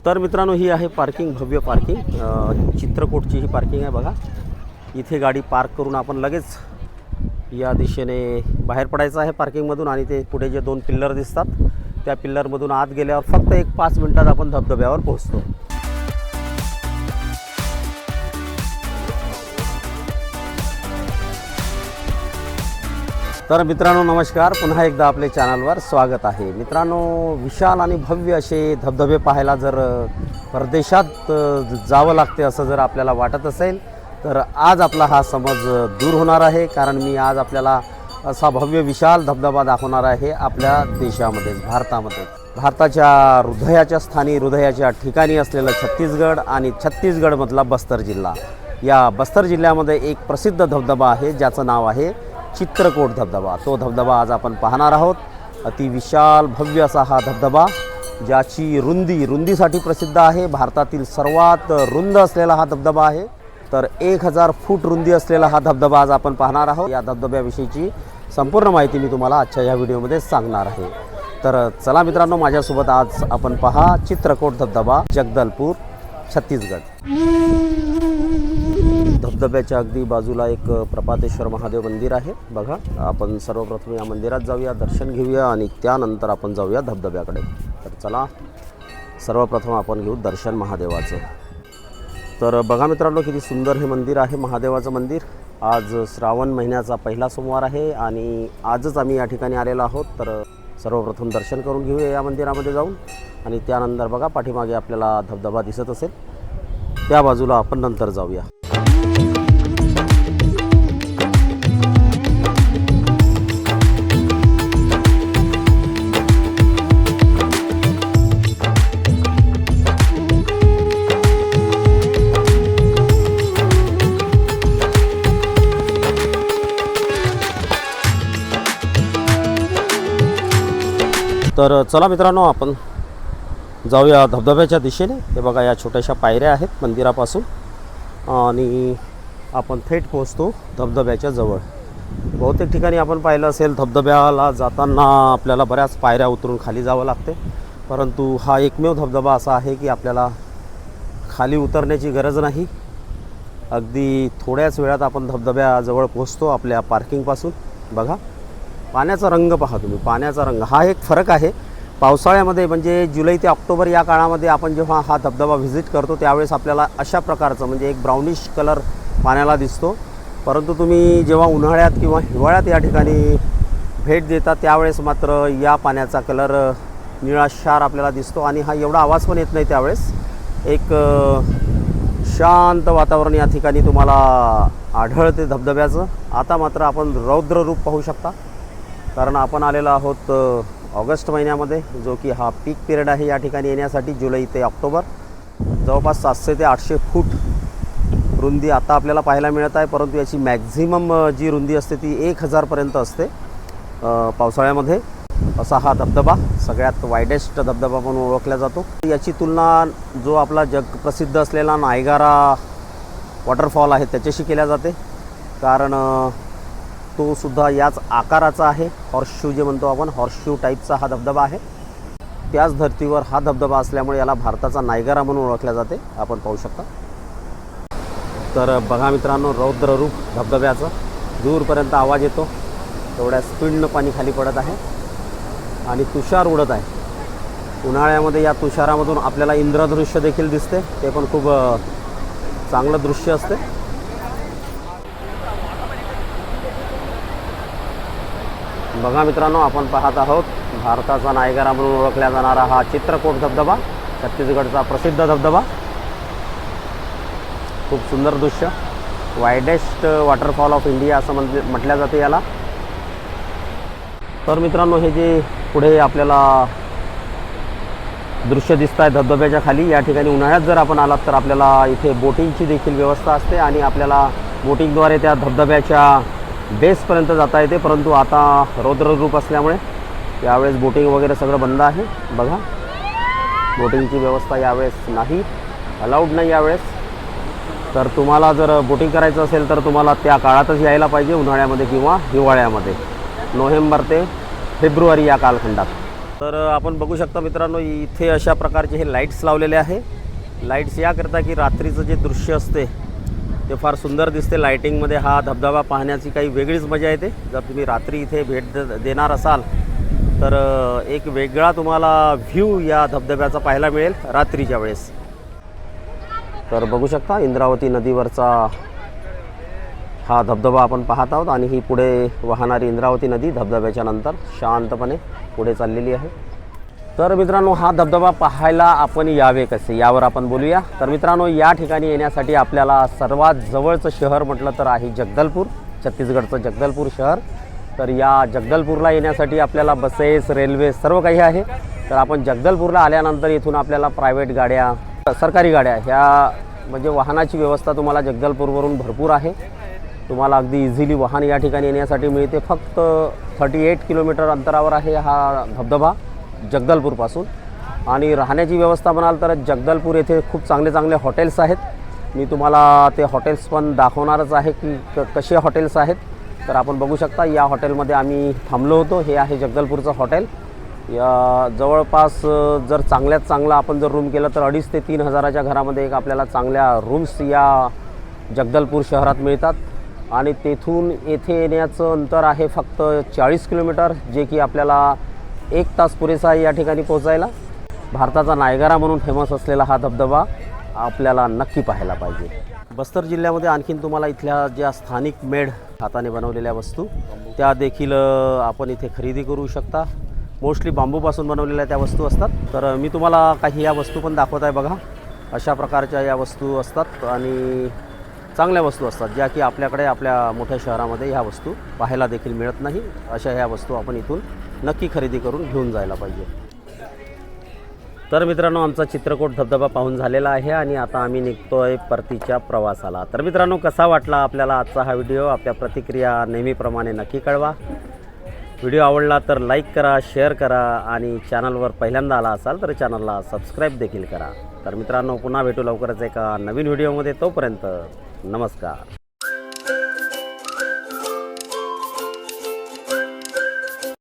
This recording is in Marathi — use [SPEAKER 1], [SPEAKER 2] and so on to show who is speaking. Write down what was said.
[SPEAKER 1] तर मित्रांनो, ही आहे पार्किंग, भव्य पार्किंग, चित्रकूटची ही पार्किंग आहे बघा। इथे गाडी पार्क करून आपण लगेच या दिशेने बाहेर पडायचं आहे पार्किंगमधून आणि ते पुढे जे दोन पिल्लर दिसतात त्या पिल्लरमधून आत गेल्यावर फक्त 1-5 मिनिटात आपण धबधब्यावर पोहोचतो। तर मित्रांनो नमस्कार, पुन्हा एकदा आपले चॅनलवर स्वागत आहे। मित्रांनो, विशाल आणि भव्य असे धबधबे पाहायला जर परदेशात जावं लागते असं जर आपल्याला वाटत असेल तर आज आपला हा समज दूर होणार आहे, कारण मी आज आपल्याला असा भव्य विशाल धबधबा दाखवणार आहे आपल्या देशामध्ये, भारतामध्ये। भारताच्या हृदयाच्या स्थानी, हृदयाच्या ठिकाणी असलेलं छत्तीसगड आणि छत्तीसगडमधला बस्तर जिल्हा, या बस्तर जिल्ह्यामध्ये एक प्रसिद्ध धबधबा आहे ज्याचं नाव आहे चित्रकूट धबधबा। तो धबधबा आज आपण पाहणार आहोत। अति विशाल भव्य असा हा धबधबा, ज्याची रुंदीसाठी प्रसिद्ध आहे। भारतातील सर्वात रुंद असलेला हा धबधबा आहे। तर 1000 फूट रुंदी असलेला हा धबधबा आज आपण पाहणार आहोत। या धबधब्याविषयीची संपूर्ण माहिती मी तुम्हाला आजच्या या व्हिडिओमध्ये सांगणार आहे। तर चला मित्रांनो, माझ्यासोबत आज आपण पहा चित्रकूट धबधबा, जगदलपूर, छत्तीसगड। धबधब्याच्या अगदी बाजूला एक प्रपातेश्वर महादेव मंदिर आहे बघा। आपण सर्वप्रथम या मंदिरात जाऊया, दर्शन घेऊया आणि त्यानंतर आपण जाऊया धबधब्याकडे। तर चला, सर्वप्रथम आपण घेऊ दर्शन महादेवाचं। तर बघा मित्रांनो, किती सुंदर हे मंदिर आहे, महादेवाचं मंदिर। आज श्रावण महिन्याचा पहिला सोमवार आहे आणि आजच आम्ही या ठिकाणी आलेलो आहोत। तर सर्वप्रथम दर्शन करून घेऊया या मंदिरामध्ये जाऊन आणि त्यानंतर बघा पाठीमागे आपल्याला धबधबा दिसत असेल, त्या बाजूला आपण नंतर जाऊया। तर चला मित्रांनो, आपण जाऊया धबधब्याच्या दिशेने। हे बघा, या छोट्याशा पायऱ्या आहेत मंदिरापासून आणि आपण थेट पोहोचतो धबधब्याच्या जवळ। बहुतेक ठिकाणी आपण पाहिलं असेल, धबधब्याला जाताना आपल्याला बऱ्याच पायऱ्या उतरून खाली जावं लागते, परंतु हा एकमेव धबधबा असा आहे की आपल्याला खाली उतरण्याची गरज नाही। अगदी थोड्याच वेळात आपण धबधब्याजवळ पोहोचतो आपल्या पार्किंगपासून। बघा, पाण्याचा रंग पहा तुम्ही, पाण्याचा रंग हा एक फरक आहे। पावसाळ्यामध्ये म्हणजे जुलै ते ऑक्टोबर या काळामध्ये आपण जेव्हा हा धबधबा व्हिजिट करतो त्यावेळेस आपल्याला अशा प्रकारचं म्हणजे एक ब्राउनिश कलर पाण्याला दिसतो, परंतु तुम्ही जेव्हा उन्हाळ्यात किंवा हिवाळ्यात या ठिकाणी भेट देता त्यावेळेस मात्र या पाण्याचा कलर निळाशार आपल्याला दिसतो आणि हा एवढा आवाज पण येत नाही। त्यावेळेस एक शांत वातावरण या ठिकाणी तुम्हाला आढळते धबधब्याचं। आता मात्र आपण रौद्र रूप पाहू शकता, कारण आपण आलेलो आहोत ऑगस्ट महिन्यामध्ये, जो की हा पीक पिरियड आहे या ठिकाणी येण्यासाठी, जुलै ते ऑक्टोबर। जवळपास 700 ते 800 फूट रुंदी आता आपल्याला पाहायला मिळत आहे, परंतु याची मॅक्झिमम जी रुंदी असते ती 1000पर्यंत असते पावसाळ्यामध्ये। असा हा धबधबा सगळ्यात वाईडेस्ट धबधबा म्हणून ओळखला जातो। याची तुलना जो आपला जगप्रसिद्ध असलेला नायगारा वॉटरफॉल आहे त्याच्याशी केल्या जाते, कारण तो सुद्धा याच आकाराचा आहे। हॉर्सशू जे म्हणतो आपण, हॉर्सशू टाईपचा हा धबधबा आहे। त्याच धर्तीवर हा धबधबा असल्यामुळे याला भारताचा नायगारा म्हणून ओळखल्या जाते, आपण पाहू शकता। तर बघा मित्रांनो, रौद्र रूप धबधब्याचं, दूरपर्यंत आवाज येतो, तेवढ्या स्पीडनं पाणी खाली पडत आहे आणि तुषार उडत आहे। उन्हाळ्यामध्ये या तुषारामधून आपल्याला इंद्रधनुष्य देखील दिसते, ते पण खूप चांगलं दृश्य असते। बघा मित्रांनो, आपण पाहत आहोत भारताचा नायगारा म्हणून ओळखला जाणारा हा चित्रकूट धबधबा, छत्तीसगडचा प्रसिद्ध धबधबा। खूप सुंदर दृश्य, वाईडेस्ट वॉटरफॉल ऑफ इंडिया असं म्हटलं जाते याला। तर मित्रांनो, हे जे पुढे आपल्याला दृश्य दिसत आहे धबधब्याच्या खाली, या ठिकाणी उन्हाळ्यात जर आपण आलात तर आपल्याला इथे बोटिंगची देखील व्यवस्था असते आणि आपल्याला बोटिंगद्वारे त्या धबधब्याच्या बेसपर्यंत जाता येते, परंतु आता रौद्र रूप असल्यामुळे यावेळेस बोटिंग वगैरे सगळं बंद आहे। बघा, बोटिंगची व्यवस्था यावेळेस नाही, अलाउड नाही यावेळेस। तर तुम्हाला जर बोटिंग करायचं असेल तर तुम्हाला त्या काळातच यायला पाहिजे, उन्हाळ्यामध्ये किंवा हिवाळ्यामध्ये, नोव्हेंबर ते फेब्रुवारी या कालखंडात। तर आपण बघू शकता मित्रांनो, इथे अशा प्रकारचे हे लाईट्स लावलेले आहे. लाईट्स याकरता की रात्रीचं जे दृश्य असते ते फार सुंदर दिसते. लाईटिंगमध्ये हा धबधबा पाहण्याची काही वेगळीच मजा येते. जर तुम्ही रात्री इथे भेट देणार असाल तर एक वेगळा तुम्हाला व्ह्यू या धबधब्याचा पाहायला मिळेल रात्रीच्या वेळेस. तर बघू शकता इंद्रावती नदीवरचा हा धबधबा आपण पाहत आहोत आणि ही पुढे वाहणारी इंद्रावती नदी धबधब्याच्या नंतर शांतपणे पुढे चाललेली आहे. तर मित्रांनो, हा धबधबा पाहायला आपण यावे कसे यावर आपण बोलूया. तर मित्रांनो, या ठिकाणी येण्यासाठी आपल्याला सर्वात जवळचं शहर म्हटलं तर आहे जगदलपूर, छत्तीसगडचं जगदलपूर शहर. तर या जगदलपूरला येण्यासाठी आपल्याला बसेस, रेल्वे सर्व काही आहे. तर आपण जगदलपूरला आल्यानंतर इथून आपल्याला प्रायव्हेट गाड्या, सरकारी गाड्या ह्या म्हणजे वाहनाची व्यवस्था तुम्हाला जगदलपूरवरून भरपूर आहे. तुम्हाला अगदी इझिली वाहन या ठिकाणी येण्यासाठी मिळते. फक्त 38 किलोमीटर अंतरावर आहे हा धबधबा जगदलपूरपासून. आणि राहण्याची व्यवस्था म्हणाल तर जगदलपूर येथे खूप चांगले चांगले हॉटेल्स आहेत. मी तुम्हाला ते हॉटेल्स पण दाखवणारच आहे की कसे हॉटेल्स आहेत. तर आपण बघू शकता या हॉटेलमध्ये आम्ही थांबलो होतो. हे आहे जगदलपूरचं हॉटेल. या जवळपास जर चांगल्यात चांगला आपण जर रूम केलं तर 2,500 ते 3,000च्या घरामध्ये एक आपल्याला चांगल्या रूम्स या जगदलपूर शहरात मिळतात. आणि तेथून येथे येण्याचं अंतर आहे फक्त 40 किलोमीटर, जे की आपल्याला 1 तास पुरेसा आहे या ठिकाणी पोहोचायला. भारताचा नायगरा म्हणून फेमस असलेला हा धबधबा आपल्याला नक्की पाहायला पाहिजे. बस्तर जिल्ह्यामध्ये आणखीन तुम्हाला इथल्या ज्या स्थानिक मेड हाताने बनवलेल्या वस्तू त्या देखील आपण इथे खरेदी करू शकता. मोस्टली बांबूपासून बनवलेल्या त्या वस्तू असतात. तर मी तुम्हाला काही या वस्तू पण दाखवत आहे बघा. अशा प्रकारच्या या वस्तू असतात आणि चांगल्या वस्तू असतात ज्या की आपल्याकडे आपल्या मोठ्या शहरामध्ये ह्या वस्तू पाहायला देखील मिळत नाही. अशा ह्या वस्तू आपण इथून नक्की खरेदी करून घेऊन जायला पाहिजे. तर मित्रांनो, आमचा चित्रकोट धबधबा पाहून झालेला आहे आणि आता आम्ही निघतोय परतीच्या प्रवासाला. तर मित्रांनो, कसा वाटला आपल्याला आजचा हा व्हिडिओ? आपल्या प्रतिक्रिया नेहमीप्रमाणे नक्की कळवा. व्हिडिओ आवडला तर लाईक करा, शेअर करा आणि चॅनलवर पहिल्यांदा आला असाल तर चॅनलला सबस्क्राईब देखील करा. तर मित्रांनो, पुन्हा भेटू लवकरच एका नवीन व्हिडिओमध्ये. तोपर्यंत नमस्कार.